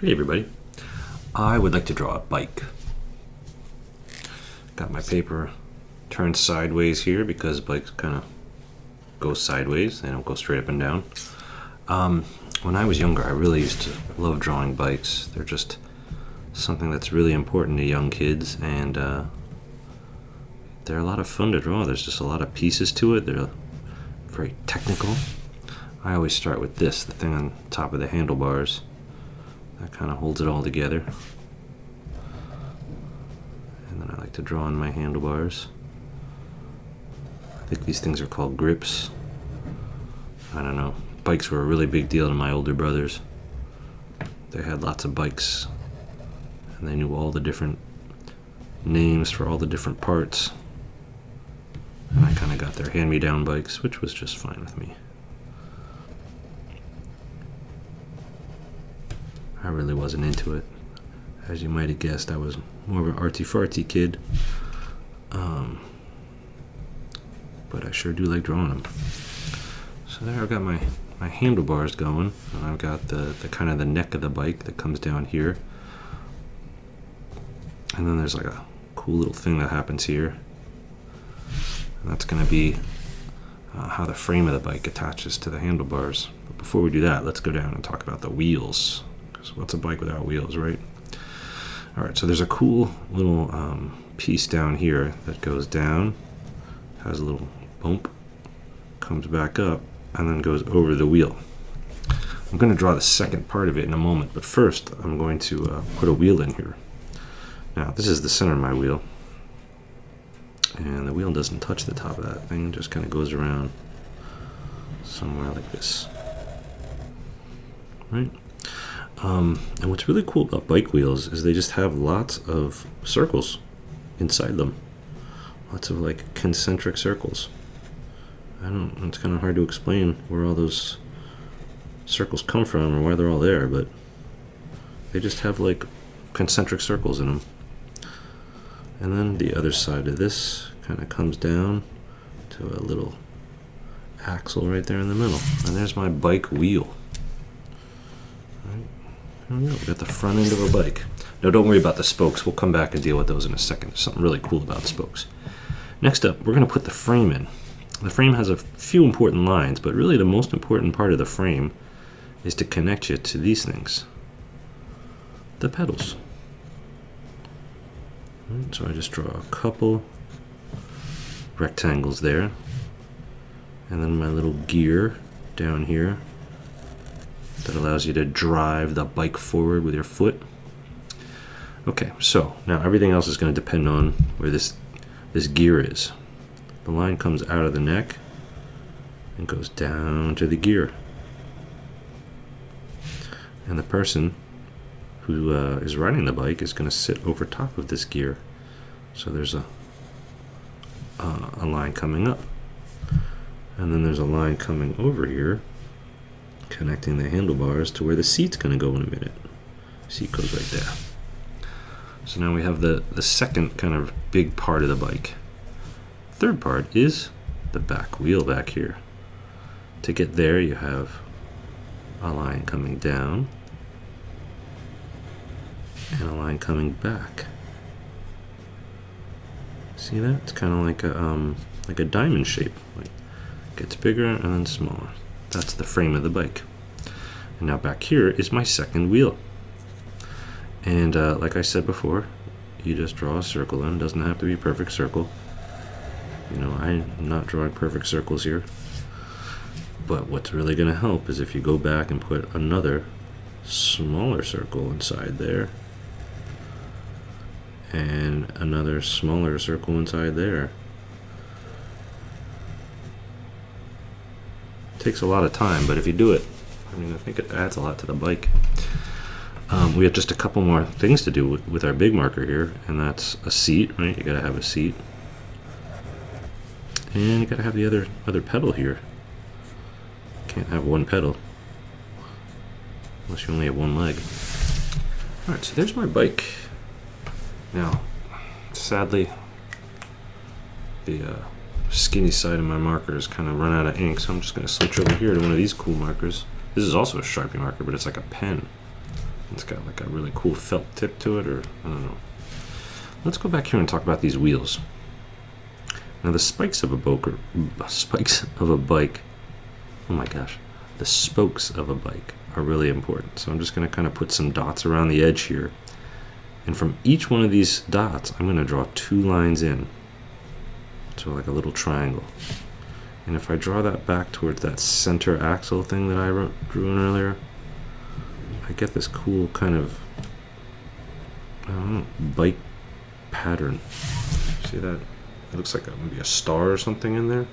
Hey everybody, I would like to draw a bike. Got my paper turned sideways here because bikes kind of go sideways, they don't go straight up and down. When I was younger, I really used to love drawing bikes. They're just something that's really important to young kids, and they're a lot of fun to draw. There's just a lot of pieces to it. They're very technical. I always start with this, the thing on top of the handlebars. That kind of holds it all together. And then I like to draw on my handlebars. I think these things are called grips. I don't know. Bikes were a really big deal to my older brothers. They had lots of bikes, and they knew all the different names for all the different parts. And I kind of got their hand-me-down bikes, which was just fine with me. I really wasn't into it. As you might have guessed, I was more of an artsy-fartsy kid. But I sure do like drawing them. So there I've got my handlebars going, and I've got the kind of the neck of the bike that comes down here. And then there's like a cool little thing that happens here. And that's going to be how the frame of the bike attaches to the handlebars. But before we do that, let's go down and talk about the wheels. Because what's a bike without wheels, right? Alright, so there's a cool little piece down here that goes down, has a little bump, comes back up, and then goes over the wheel. I'm going to draw the second part of it in a moment, but first I'm going to put a wheel in here. Now, this is the center of my wheel, and the wheel doesn't touch the top of that thing, it just kind of goes around somewhere like this. Right? And what's really cool about bike wheels is they just have lots of circles inside them. Lots of like concentric circles. It's kind of hard to explain where all those circles come from or why they're all there, but they just have like concentric circles in them. And then the other side of this kind of comes down to a little axle right there in the middle. And there's my bike wheel. We got the front end of a bike. Now don't worry about the spokes. We'll come back and deal with those in a second. There's something really cool about the spokes. Next up, we're going to put the frame in. The frame has a few important lines, but really the most important part of the frame is to connect you to these things. The pedals. So I just draw a couple rectangles there. And then my little gear down here that allows you to drive the bike forward with your foot. Okay, so now everything else is going to depend on where this gear is. The line comes out of the neck and goes down to the gear. And the person who is riding the bike is going to sit over top of this gear. So there's a line coming up. And then there's a line coming over here, connecting the handlebars to where the seat's going to go in a minute. Seat goes right there. So now we have the second kind of big part of the bike. Third part is the back wheel back here. To get there, you have a line coming down and a line coming back. See that? It's kind of like a diamond shape. Like, it gets bigger and then smaller. That's the frame of the bike. And now back here is my second wheel. And like I said before, you just draw a circle in. It doesn't have to be a perfect circle. You know, I'm not drawing perfect circles here. But what's really going to help is if you go back and put another smaller circle inside there. And another smaller circle inside there. Takes a lot of time, but if you do it, I think it adds a lot to the bike. We have just a couple more things to do with our big marker here, and that's a seat, right? You gotta have a seat. And you gotta have the other pedal here. Can't have one pedal unless you only have one leg. Alright, so there's my bike. Now, sadly, the skinny side of my marker is kind of run out of ink, so I'm just going to switch over here to one of these cool markers. This is also a Sharpie marker, but it's like a pen. It's got like a really cool felt tip to it, or I don't know. Let's go back here and talk about these wheels. Now the spikes of a bike, oh my gosh, the spokes of a bike are really important. So I'm just going to kind of put some dots around the edge here. And from each one of these dots, I'm going to draw 2 lines in. So like a little triangle. And if I draw that back towards that center axle thing that I drew in earlier, I get this cool kind of, I don't know, bike pattern. See that? It looks like maybe a star or something in there.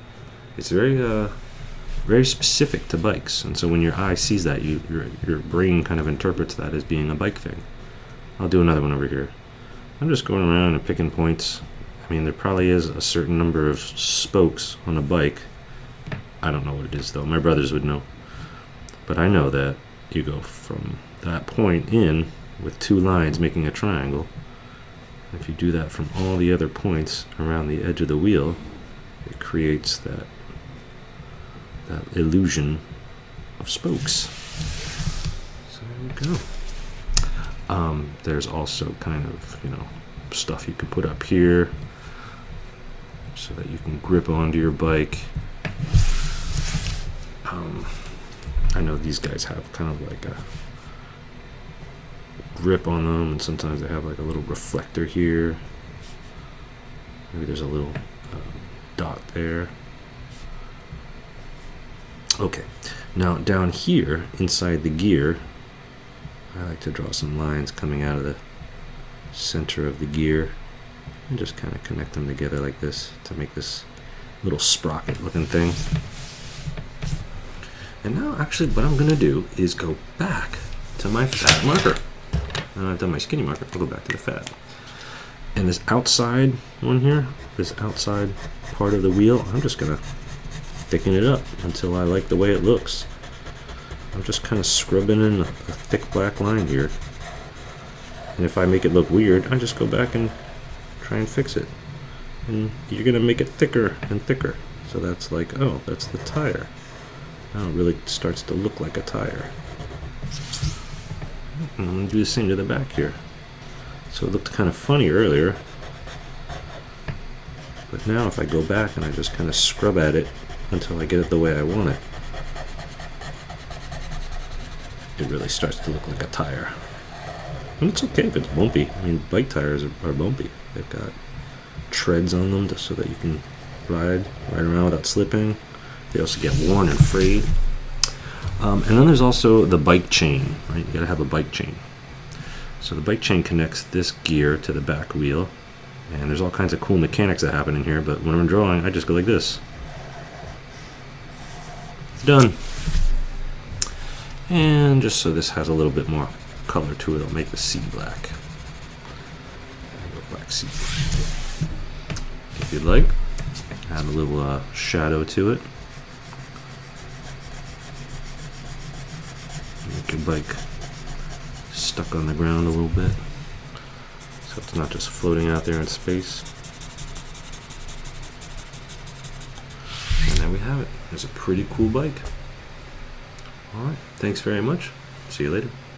It's very specific to bikes, and so when your eye sees that, your brain kind of interprets that as being a bike thing. I'll do another one over here. I'm just going around and picking points. I mean, there probably is a certain number of spokes on a bike. I don't know what it is though. My brothers would know. But I know that you go from that point in with 2 lines making a triangle. If you do that from all the other points around the edge of the wheel, it creates that illusion of spokes. So there you go. There's also kind of, stuff you can put up here so that you can grip onto your bike. I know these guys have kind of like a grip on them, and sometimes they have like a little reflector here. Maybe there's a little dot there. Okay, now down here inside the gear, I like to draw some lines coming out of the center of the gear and just kind of connect them together like this to make this little sprocket looking thing. And now actually what I'm going to do is go back to my fat marker. Now I've done my skinny marker, I'll go back to the fat. And this outside one here, this outside part of the wheel, I'm just going to thicken it up until I like the way it looks. I'm just kind of scrubbing in a thick black line here. And if I make it look weird, I just go back and try and fix it. And you're going to make it thicker and thicker. So that's like, oh, that's the tire. Now it really starts to look like a tire. And I'm going to do the same to the back here. So it looked kind of funny earlier. But now if I go back and I just kind of scrub at it until I get it the way I want it, it really starts to look like a tire. And it's okay if it's bumpy. I mean, bike tires are bumpy. They've got treads on them so that you can ride around without slipping. They also get worn and frayed. And then there's also the bike chain, right? You gotta have a bike chain. So the bike chain connects this gear to the back wheel, and there's all kinds of cool mechanics that happen in here, but when I'm drawing, I just go like this. Done. And just so this has a little bit more color to it, I'll make the C black. Black C. If you'd like, add a little shadow to it. Make your bike stuck on the ground a little bit, so it's not just floating out there in space. And there we have it. There's a pretty cool bike. Alright, thanks very much. See you later.